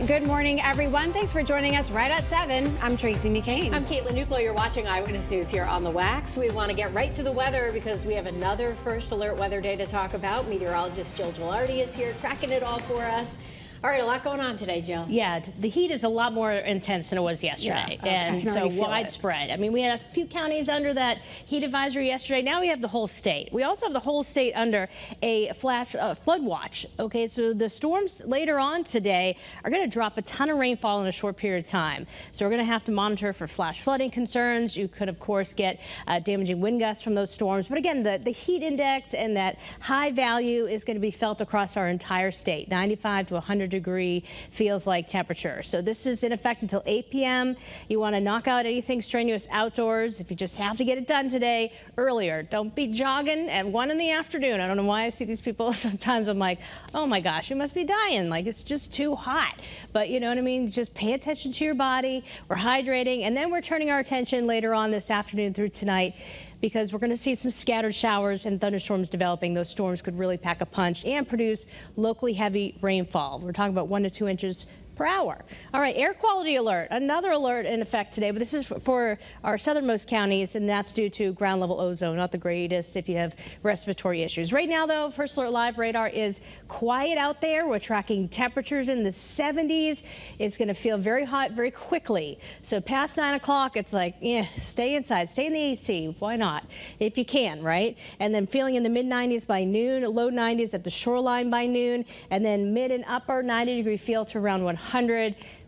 Good morning, everyone. Thanks for joining us right at 7. I'm Tracey McCain. I'm Caitlin Nuclo. You're watching Eyewitness News here on the Wax. We want to get right to the weather because we have another first alert weather day to talk about. Meteorologist Jill Gilardi is here tracking it all for us. All right, a lot going on today, Jill. Yeah, the heat is a lot more intense than it was yesterday, and so widespread. I mean, we had a few counties under that heat advisory yesterday. Now we have the whole state. We also have the whole state under a flood watch. Okay, so the storms later on today are going to drop a ton of rainfall in a short period of time. So we're going to have to monitor for flash flooding concerns. You could, of course, get damaging wind gusts from those storms. But again, the heat index and that high value is going to be felt across our entire state. 95 to 100 degree feels like temperature. So this is in effect until 8 p.m. You want to knock out anything strenuous outdoors. If you just have to get it done today, earlier. Don't be jogging at 1 in the afternoon. I don't know why I see these people. Sometimes I'm like, oh my gosh, you must be dying. Like, it's just too hot. But you know what I mean? Just pay attention to your body. We're hydrating. And then we're turning our attention later on this afternoon through tonight, because we're going to see some scattered showers and thunderstorms developing. Those storms could really pack a punch and produce locally heavy rainfall. We're talking about 1 to 2 inches per hour. All right, air quality alert. Another alert in effect today, but this is for our southernmost counties, and that's due to ground level ozone. Not the greatest if you have respiratory issues. Right now, though, First Alert Live radar is quiet out there. We're tracking temperatures in the 70s. It's going to feel very hot very quickly. So past 9 o'clock, it's like, stay inside, stay in the AC. Why not? If you can, right? And then feeling in the mid 90s by noon, low 90s at the shoreline by noon, and then mid and upper 90-degree feel to around 100.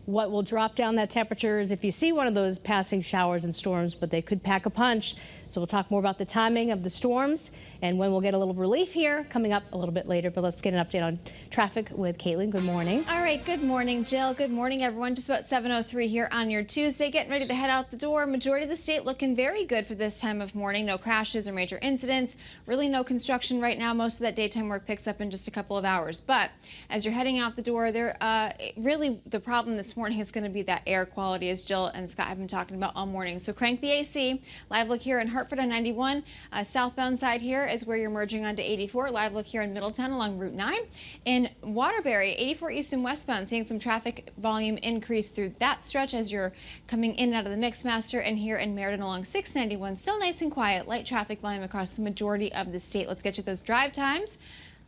What will drop down that temperature is if you see one of those passing showers and storms, but they could pack a punch. So we'll talk more about the timing of the storms and when we'll get a little relief here coming up a little bit later. But let's get an update on traffic with Caitlin. Good morning. All right. Good morning, Jill. Good morning, everyone. Just about 7:03 here on your Tuesday. Getting ready to head out the door. Majority of the state looking very good for this time of morning. No crashes or major incidents. Really no construction right now. Most of that daytime work picks up in just a couple of hours. But as you're heading out the door, really the problem this morning is going to be that air quality, as Jill and Scott have been talking about all morning. So crank the AC. Live look here in Hartford on 91. Southbound side here is where you're merging onto 84. Live look here in Middletown along Route 9. In Waterbury, 84 east and westbound, seeing some traffic volume increase through that stretch as you're coming in and out of the Mixmaster. And here in Meriden along 691, still nice and quiet. Light traffic volume across the majority of the state. Let's get you those drive times.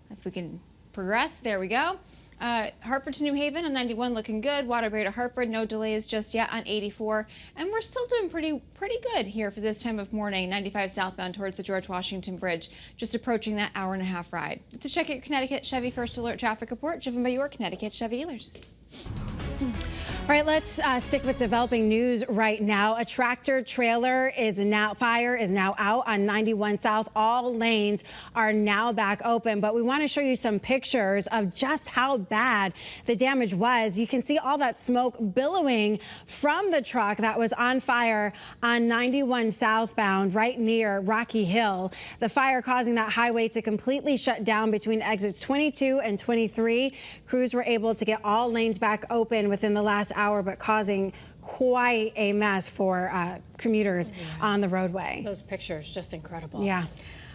If we can progress, there we go. Hartford to New Haven on 91 looking good. Waterbury to Hartford, no delays just yet on 84. And we're still doing pretty good here for this time of morning. 95 southbound towards the George Washington Bridge, just approaching that hour-and-a-half ride. Let's check out your Connecticut Chevy First Alert traffic report driven by your Connecticut Chevy dealers. All right, let's stick with developing news right now. A tractor trailer fire is now out on 91 South. All lanes are now back open, but we want to show you some pictures of just how bad the damage was. You can see all that smoke billowing from the truck that was on fire on 91 southbound right near Rocky Hill. The fire causing that highway to completely shut down between exits 22 and 23. Crews were able to get all lanes back open within the last hour, but causing quite a mess for commuters on the roadway. Those pictures, just incredible. Yeah.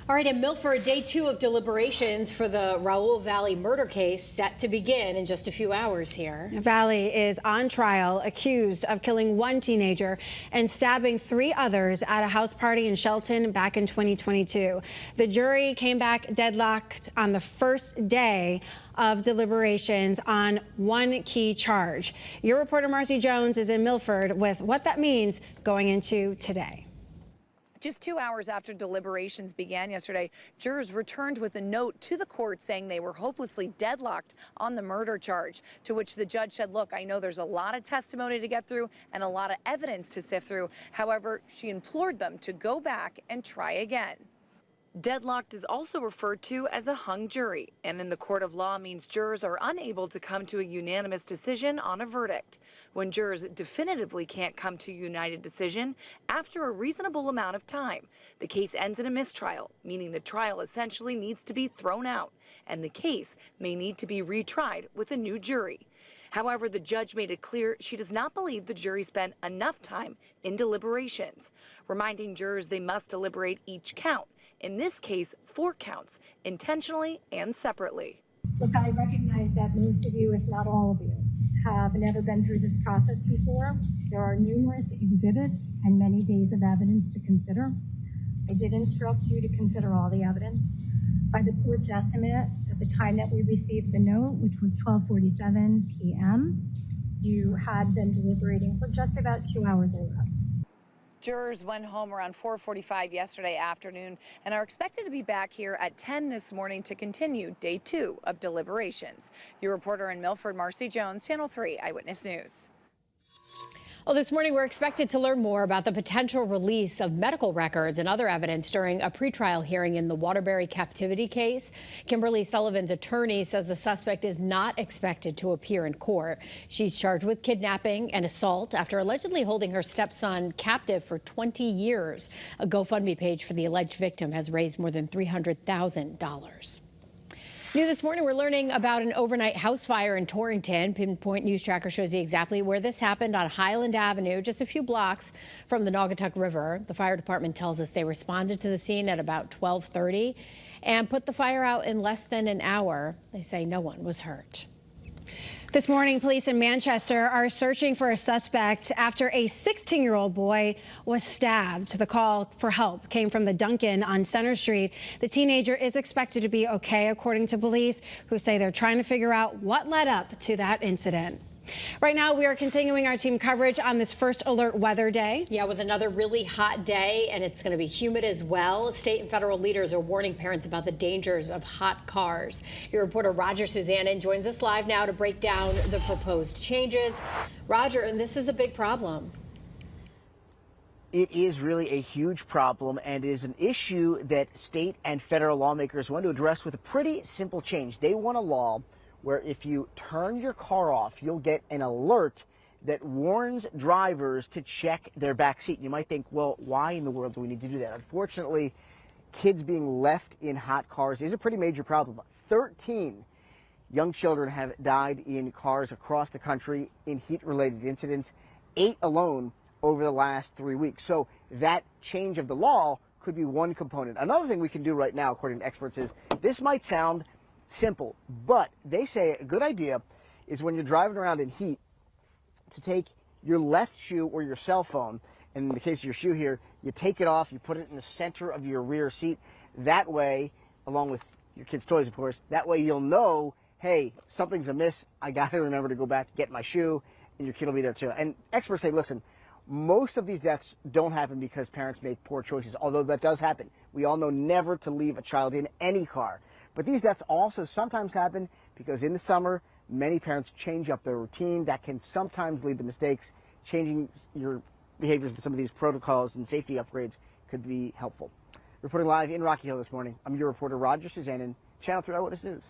All right, in Milford, day 2 of deliberations for the Raoul Valley murder case set to begin in just a few hours here. Valley is on trial, accused of killing one teenager and stabbing 3 others at a house party in Shelton back in 2022. The jury came back deadlocked on the first day of deliberations on one key charge. Your reporter Marcy Jones is in Milford with what that means going into today. Just 2 hours after deliberations began yesterday, jurors returned with a note to the court saying they were hopelessly deadlocked on the murder charge, to which the judge said, look, I know there's a lot of testimony to get through and a lot of evidence to sift through. However, she implored them to go back and try again. Deadlocked is also referred to as a hung jury, and in the court of law means jurors are unable to come to a unanimous decision on a verdict. When jurors definitively can't come to a united decision after a reasonable amount of time, the case ends in a mistrial, meaning the trial essentially needs to be thrown out, and the case may need to be retried with a new jury. However, the judge made it clear she does not believe the jury spent enough time in deliberations, reminding jurors they must deliberate each count. In this case, 4 counts, intentionally and separately. Look, I recognize that most of you, if not all of you, have never been through this process before. There are numerous exhibits and many days of evidence to consider. I did instruct you to consider all the evidence. By the court's estimate, at the time that we received the note, which was 12:47 p.m., you had been deliberating for just about 2 hours or less. Jurors went home around 4:45 yesterday afternoon and are expected to be back here at 10 this morning to continue day 2 of deliberations. Your reporter in Milford, Marcy Jones, Channel 3 Eyewitness News. Well, this morning we're expected to learn more about the potential release of medical records and other evidence during a pretrial hearing in the Waterbury captivity case. Kimberly Sullivan's attorney says the suspect is not expected to appear in court. She's charged with kidnapping and assault after allegedly holding her stepson captive for 20 years. A GoFundMe page for the alleged victim has raised more than $300,000. New this morning, we're learning about an overnight house fire in Torrington. Pinpoint News Tracker shows you exactly where this happened on Highland Avenue, just a few blocks from the Naugatuck River. The fire department tells us they responded to the scene at about 12:30 and put the fire out in less than an hour. They say no one was hurt. This morning, police in Manchester are searching for a suspect after a 16-year-old boy was stabbed. The call for help came from the Dunkin' on Center Street. The teenager is expected to be okay, according to police, who say they're trying to figure out what led up to that incident. Right now, we are continuing our team coverage on this first alert weather day. Yeah, with another really hot day, and it's going to be humid as well. State and federal leaders are warning parents about the dangers of hot cars. Your reporter Roger Susannon joins us live now to break down the proposed changes. Roger, and this is a big problem. It is really a huge problem and is an issue that state and federal lawmakers want to address with a pretty simple change. They want a law where if you turn your car off, you'll get an alert that warns drivers to check their back seat. You might think, well, why in the world do we need to do that? Unfortunately, kids being left in hot cars is a pretty major problem. 13 young children have died in cars across the country in heat-related incidents, 8 alone over the last 3 weeks. So that change of the law could be one component. Another thing we can do right now, according to experts, is this might sound simple, but they say a good idea is when you're driving around in heat to take your left shoe or your cell phone, and in the case of your shoe here, you take it off, you put it in the center of your rear seat. That way, along with your kids' toys, of course, that way you'll know, hey, something's amiss. I got to remember to go back, get my shoe, and your kid will be there too. And experts say, listen, most of these deaths don't happen because parents make poor choices, although that does happen. We all know never to leave a child in any car. But these deaths also sometimes happen because in the summer, many parents change up their routine. That can sometimes lead to mistakes. Changing your behaviors with some of these protocols and safety upgrades could be helpful. Reporting live in Rocky Hill this morning, I'm your reporter, Roger Susannon, Channel 3 Eyewitness News.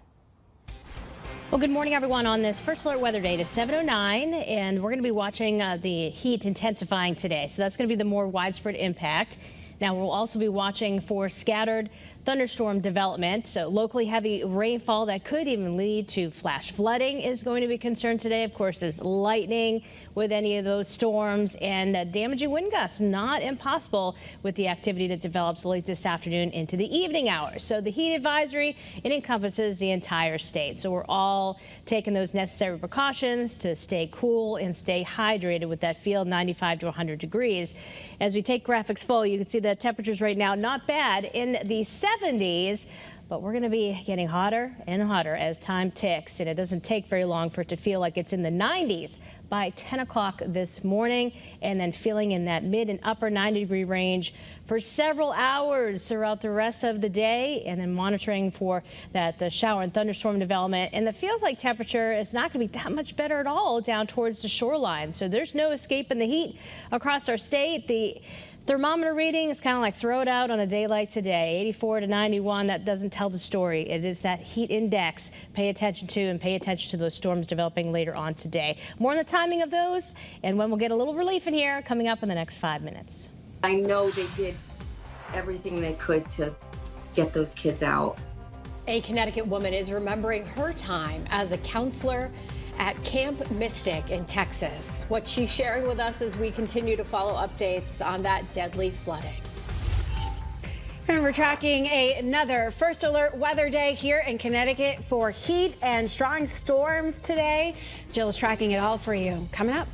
Well, good morning, everyone, on this first alert weather day to 7:09, and we're going to be watching the heat intensifying today. So that's going to be the more widespread impact. Now, we'll also be watching for scattered thunderstorm development. So locally heavy rainfall that could even lead to flash flooding is going to be concerned today. Of course, there's lightning with any of those storms and damaging wind gusts. Not impossible with the activity that develops late this afternoon into the evening hours. So the heat advisory, it encompasses the entire state. So we're all taking those necessary precautions to stay cool and stay hydrated with that field 95 to 100 degrees. As we take graphics full, you can see the temperatures right now not bad in the 70s, but we're going to be getting hotter and hotter as time ticks, and it doesn't take very long for it to feel like it's in the 90s by 10 o'clock this morning, and then feeling in that mid and upper 90-degree range for several hours throughout the rest of the day, and then monitoring for the shower and thunderstorm development. And the feels like temperature is not going to be that much better at all down towards the shoreline, so there's no escaping the heat across our state. The thermometer reading is kind of like throw it out on a day like today, 84 to 91. That doesn't tell the story. It is that heat index. Pay attention to, and pay attention to those storms developing later on today. More on the timing of those and when we'll get a little relief in here coming up in the next 5 minutes. I know they did everything they could to get those kids out. A Connecticut woman is remembering her time as a counselor at Camp Mystic in Texas. What she's sharing with us as we continue to follow updates on that deadly flooding. And we're tracking another first alert weather day here in Connecticut for heat and strong storms today. Jill's tracking it all for you. Coming up.